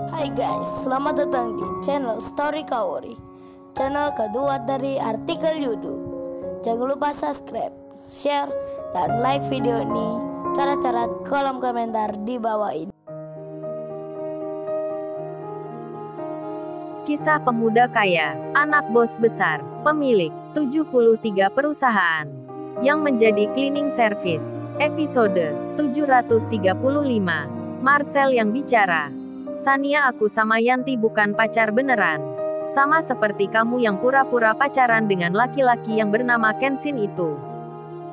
Hai guys, selamat datang di channel Story Kaori, channel kedua dari artikel YouTube. Jangan lupa subscribe, share, dan like video ini. Cara-cara kolom komentar di bawah ini. Kisah pemuda kaya, anak bos besar, pemilik 73 perusahaan, yang menjadi cleaning service. Episode 735. Marcel yang bicara. Sania, aku sama Yanti bukan pacar beneran. Sama seperti kamu yang pura-pura pacaran dengan laki-laki yang bernama Kenshin itu.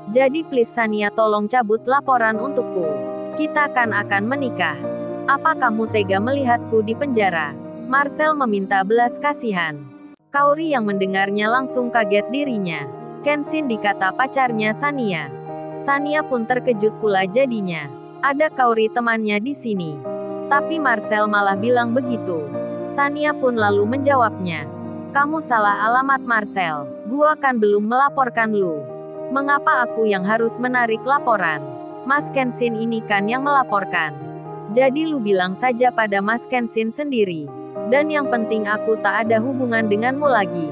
Jadi please Sania, tolong cabut laporan untukku. Kita akan menikah. Apa kamu tega melihatku di penjara? Marcel meminta belas kasihan. Kaori yang mendengarnya langsung kaget dirinya. Kenshin dikata pacarnya Sania. Sania pun terkejut pula jadinya. Ada Kaori temannya di sini. Tapi Marcel malah bilang begitu. Sania pun lalu menjawabnya. Kamu salah alamat Marcel. Gua kan belum melaporkan lu. Mengapa aku yang harus menarik laporan? Mas Kenshin ini kan yang melaporkan. Jadi lu bilang saja pada Mas Kenshin sendiri. Dan yang penting aku tak ada hubungan denganmu lagi.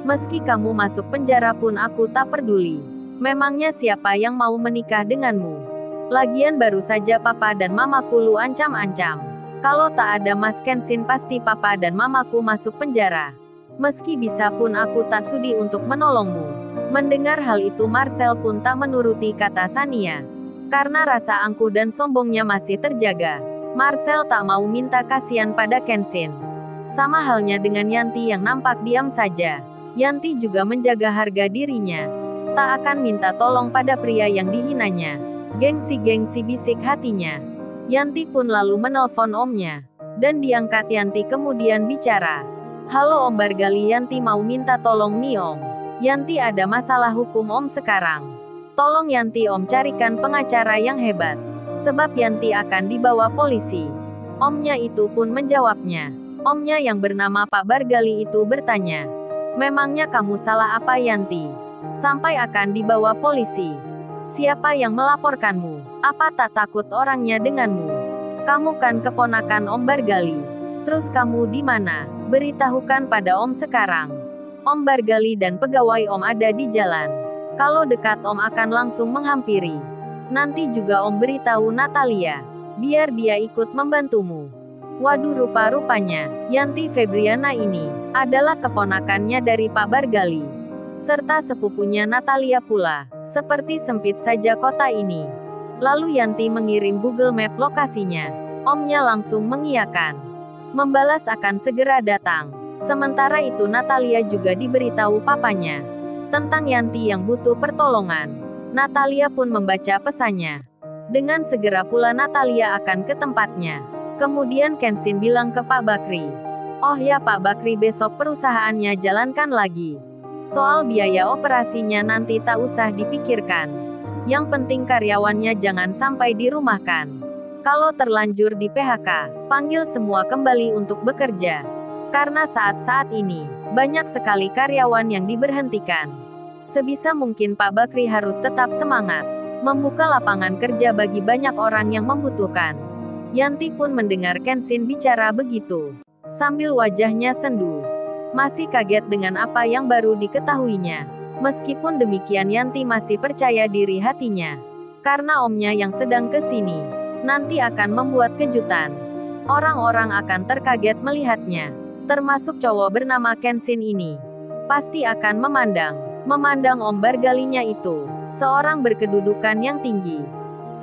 Meski kamu masuk penjara pun aku tak peduli. Memangnya siapa yang mau menikah denganmu? Lagian baru saja papa dan mamaku lu ancam-ancam. Kalau tak ada Mas Kenshin pasti papa dan mamaku masuk penjara. Meski bisa pun aku tak sudi untuk menolongmu. Mendengar hal itu Marcel pun tak menuruti kata Sania. Karena rasa angkuh dan sombongnya masih terjaga. Marcel tak mau minta kasihan pada Kenshin. Sama halnya dengan Yanti yang nampak diam saja. Yanti juga menjaga harga dirinya. Tak akan minta tolong pada pria yang dihinanya. Gengsi-gengsi bisik hatinya. Yanti pun lalu menelpon omnya. Dan diangkat Yanti kemudian bicara. Halo Om Bargali, Yanti mau minta tolong nih Om. Yanti ada masalah hukum Om sekarang. Tolong Yanti Om carikan pengacara yang hebat. Sebab Yanti akan dibawa polisi. Omnya itu pun menjawabnya. Omnya yang bernama Pak Bargali itu bertanya. Memangnya kamu salah apa Yanti? Sampai akan dibawa polisi. Siapa yang melaporkanmu? Apa tak takut orangnya denganmu? Kamu kan keponakan Om Bargali. Terus kamu di mana? Beritahukan pada Om sekarang. Om Bargali dan pegawai Om ada di jalan. Kalau dekat Om akan langsung menghampiri. Nanti juga Om beritahu Natalia. Biar dia ikut membantumu. Waduh, rupa-rupanya Yanti Febriana ini adalah keponakannya dari Pak Bargali. Serta sepupunya Natalia pula. Seperti sempit saja kota ini. Lalu Yanti mengirim Google Map lokasinya. Omnya langsung mengiyakan. Membalas akan segera datang. Sementara itu Natalia juga diberitahu papanya. Tentang Yanti yang butuh pertolongan. Natalia pun membaca pesannya. Dengan segera pula Natalia akan ke tempatnya. Kemudian Kenshin bilang ke Pak Bakri. Oh ya Pak Bakri, besok perusahaannya jalankan lagi. Soal biaya operasinya nanti tak usah dipikirkan. Yang penting karyawannya jangan sampai dirumahkan. Kalau terlanjur di PHK, panggil semua kembali untuk bekerja. Karena saat-saat ini, banyak sekali karyawan yang diberhentikan. Sebisa mungkin Pak Bakri harus tetap semangat. Membuka lapangan kerja bagi banyak orang yang membutuhkan. Yanti pun mendengar Kenshin bicara begitu. Sambil wajahnya sendu. Masih kaget dengan apa yang baru diketahuinya. Meskipun demikian Yanti masih percaya diri hatinya. Karena omnya yang sedang ke sini. Nanti akan membuat kejutan. Orang-orang akan terkaget melihatnya. Termasuk cowok bernama Kenshin ini. Pasti akan memandang Om Bargalinya itu. Seorang berkedudukan yang tinggi.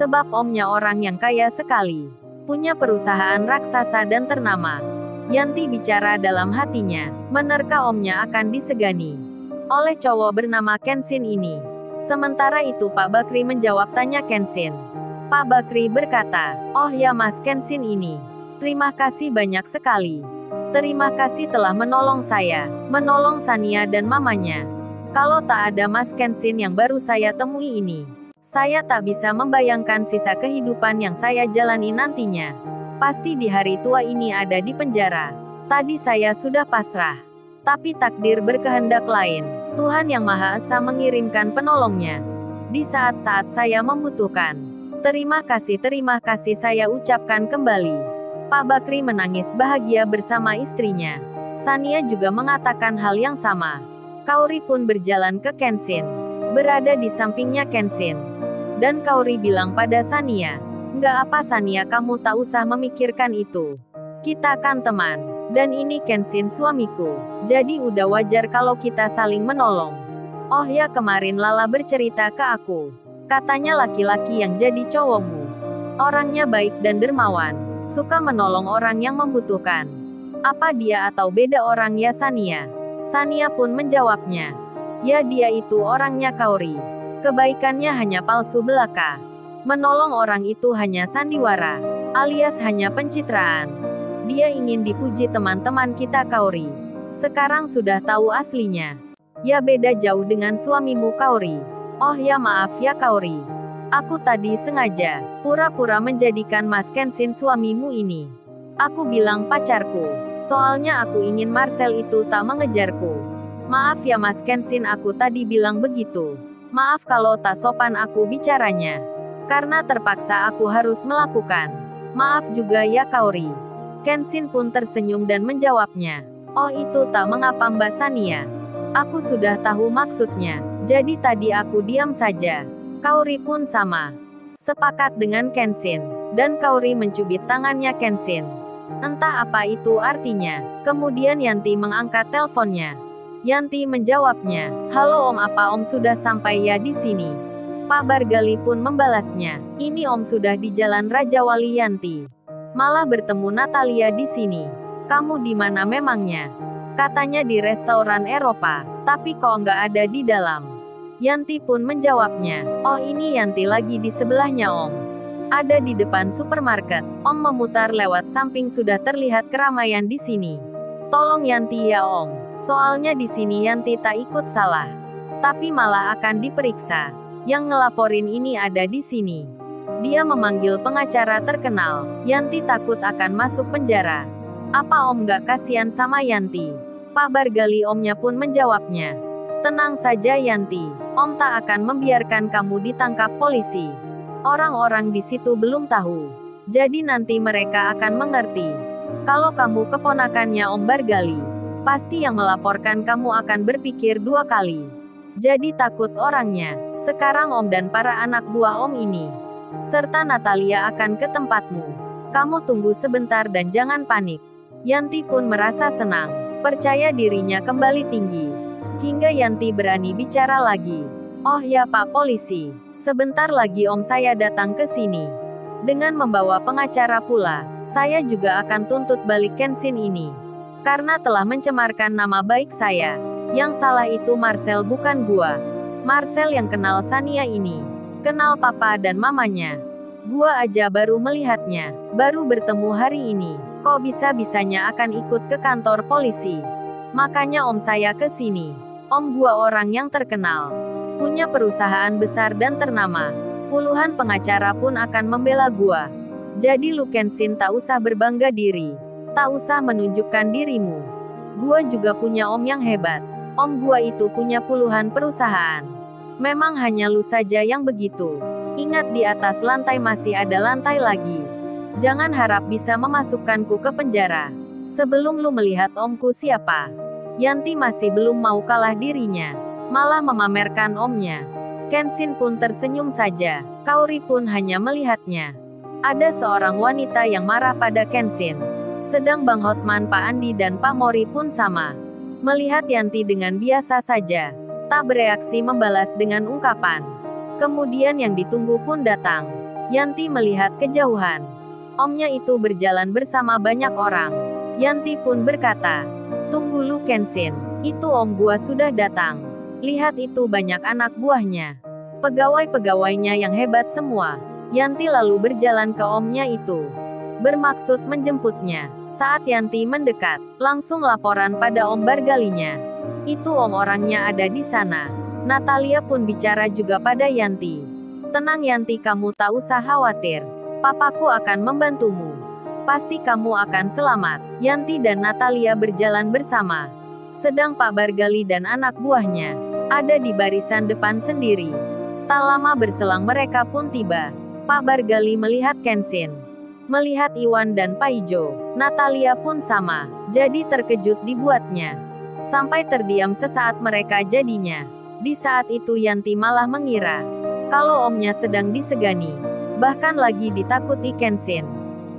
Sebab omnya orang yang kaya sekali. Punya perusahaan raksasa dan ternama. Yanti bicara dalam hatinya, menerka omnya akan disegani oleh cowok bernama Kenshin ini. Sementara itu Pak Bakri menjawab tanya Kenshin. Pak Bakri berkata, oh ya Mas Kenshin ini. Terima kasih banyak sekali. Terima kasih telah menolong saya, menolong Sania dan mamanya. Kalau tak ada Mas Kenshin yang baru saya temui ini, saya tak bisa membayangkan sisa kehidupan yang saya jalani nantinya. Pasti di hari tua ini ada di penjara. Tadi saya sudah pasrah. Tapi takdir berkehendak lain. Tuhan Yang Maha Esa mengirimkan penolongnya. Di saat-saat saya membutuhkan. Terima kasih saya ucapkan kembali. Pak Bakri menangis bahagia bersama istrinya. Sania juga mengatakan hal yang sama. Kauri pun berjalan ke Kenshin. Berada di sampingnya Kenshin. Dan Kauri bilang pada Sania, "Nggak apa Sania, kamu tak usah memikirkan itu. Kita kan teman. Dan ini Kenshin suamiku. Jadi udah wajar kalau kita saling menolong. Oh ya, kemarin Lala bercerita ke aku. Katanya laki-laki yang jadi cowokmu. Orangnya baik dan dermawan. Suka menolong orang yang membutuhkan. Apa dia atau beda orang ya Sania?" Sania pun menjawabnya, "Ya dia itu orangnya Kauri. Kebaikannya hanya palsu belaka. Menolong orang itu hanya sandiwara, alias hanya pencitraan. Dia ingin dipuji teman-teman kita Kauri. Sekarang sudah tahu aslinya. Ya beda jauh dengan suamimu Kauri. Oh ya maaf ya Kauri. Aku tadi sengaja pura-pura menjadikan Mas Kenshin suamimu ini. Aku bilang pacarku, soalnya aku ingin Marcel itu tak mengejarku. Maaf ya Mas Kenshin, aku tadi bilang begitu. Maaf kalau tak sopan aku bicaranya. Karena terpaksa aku harus melakukan. Maaf juga ya Kauri." Kenshin pun tersenyum dan menjawabnya, "Oh itu tak mengapa Mbak Sania. Aku sudah tahu maksudnya. Jadi tadi aku diam saja." Kauri pun sama. Sepakat dengan Kenshin. Dan Kauri mencubit tangannya Kenshin. Entah apa itu artinya. Kemudian Yanti mengangkat teleponnya. Yanti menjawabnya, "Halo Om, apa Om sudah sampai ya di sini?" Pak Bargali pun membalasnya, "Ini Om sudah di Jalan Raja Wali Yanti. Malah bertemu Natalia di sini. Kamu di mana memangnya?" Katanya di restoran Eropa, tapi kok nggak ada di dalam. Yanti pun menjawabnya, "Oh ini Yanti lagi di sebelahnya Om. Ada di depan supermarket." Om memutar lewat samping, sudah terlihat keramaian di sini. "Tolong Yanti ya Om. Soalnya di sini Yanti tak ikut salah. Tapi malah akan diperiksa. Yang ngelaporin ini ada di sini." Dia memanggil pengacara terkenal. Yanti takut akan masuk penjara. "Apa Om nggak kasihan sama Yanti?" Pak Bargali omnya pun menjawabnya, "Tenang saja Yanti. Om tak akan membiarkan kamu ditangkap polisi. Orang-orang di situ belum tahu. Jadi nanti mereka akan mengerti. Kalau kamu keponakannya Om Bargali, pasti yang melaporkan kamu akan berpikir dua kali. Jadi takut orangnya. Sekarang Om dan para anak buah Om ini, serta Natalia akan ke tempatmu. Kamu tunggu sebentar dan jangan panik." Yanti pun merasa senang. Percaya dirinya kembali tinggi. Hingga Yanti berani bicara lagi. "Oh ya Pak Polisi, sebentar lagi Om saya datang ke sini. Dengan membawa pengacara pula. Saya juga akan tuntut balik Kenshin ini. Karena telah mencemarkan nama baik saya. Yang salah itu Marcel bukan gua. Marcel yang kenal Sania ini. Kenal papa dan mamanya. Gua aja baru melihatnya. Baru bertemu hari ini. Kok bisa-bisanya akan ikut ke kantor polisi. Makanya Om saya ke sini. Om gua orang yang terkenal. Punya perusahaan besar dan ternama. Puluhan pengacara pun akan membela gua. Jadi lu Kenshin tak usah berbangga diri. Tak usah menunjukkan dirimu. Gua juga punya Om yang hebat. Om gua itu punya puluhan perusahaan. Memang hanya lu saja yang begitu. Ingat di atas lantai masih ada lantai lagi. Jangan harap bisa memasukkanku ke penjara. Sebelum lu melihat omku siapa." Yanti masih belum mau kalah dirinya. Malah memamerkan omnya. Kenshin pun tersenyum saja. Kauri pun hanya melihatnya. Ada seorang wanita yang marah pada Kenshin. Sedang Bang Hotman, Pak Andi dan Pak Mori pun sama. Melihat Yanti dengan biasa saja. Tak bereaksi, membalas dengan ungkapan. Kemudian yang ditunggu pun datang. Yanti melihat kejauhan. Omnya itu berjalan bersama banyak orang. Yanti pun berkata, "Tunggu lu Kenshin. Itu Om gua sudah datang. Lihat itu banyak anak buahnya. Pegawai-pegawainya yang hebat semua." Yanti lalu berjalan ke omnya itu. Bermaksud menjemputnya. Saat Yanti mendekat, langsung laporan pada Om Bargalinya. "Itu Om, orangnya ada di sana." Natalia pun bicara juga pada Yanti. "Tenang Yanti, kamu tak usah khawatir. Papaku akan membantumu. Pasti kamu akan selamat." Yanti dan Natalia berjalan bersama. Sedang Pak Bargali dan anak buahnya ada di barisan depan sendiri. Tak lama berselang mereka pun tiba. Pak Bargali melihat Kenshin. Melihat Iwan dan Paijo, Natalia pun sama, jadi terkejut dibuatnya. Sampai terdiam sesaat mereka jadinya. Di saat itu Yanti malah mengira kalau omnya sedang disegani, bahkan lagi ditakuti Kenshin,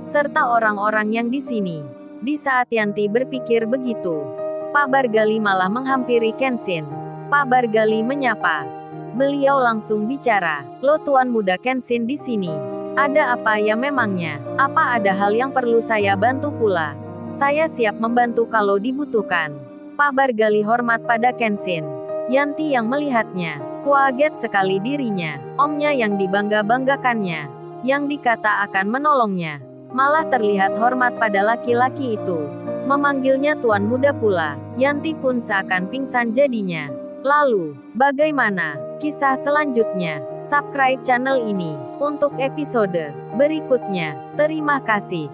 serta orang-orang yang di sini. Di saat Yanti berpikir begitu, Pak Bargali malah menghampiri Kenshin. Pak Bargali menyapa. Beliau langsung bicara, "Lo tuan muda Kenshin di sini. Ada apa ya memangnya? Apa ada hal yang perlu saya bantu pula? Saya siap membantu kalau dibutuhkan." Pak Bargali hormat pada Kenshin. Yanti yang melihatnya, kaget sekali dirinya. Omnya yang dibangga-banggakannya, yang dikata akan menolongnya, malah terlihat hormat pada laki-laki itu. Memanggilnya tuan muda pula. Yanti pun seakan pingsan jadinya. Lalu, bagaimana kisah selanjutnya? Subscribe channel ini untuk episode berikutnya. Terima kasih.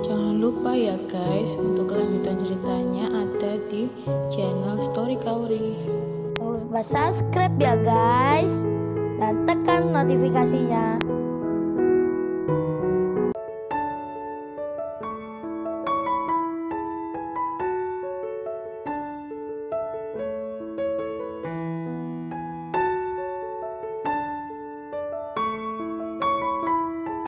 Jangan lupa ya guys, untuk kelanjutan ceritanya ada di channel Story Kaori. Jangan lupa subscribe ya guys, dan tekan notifikasinya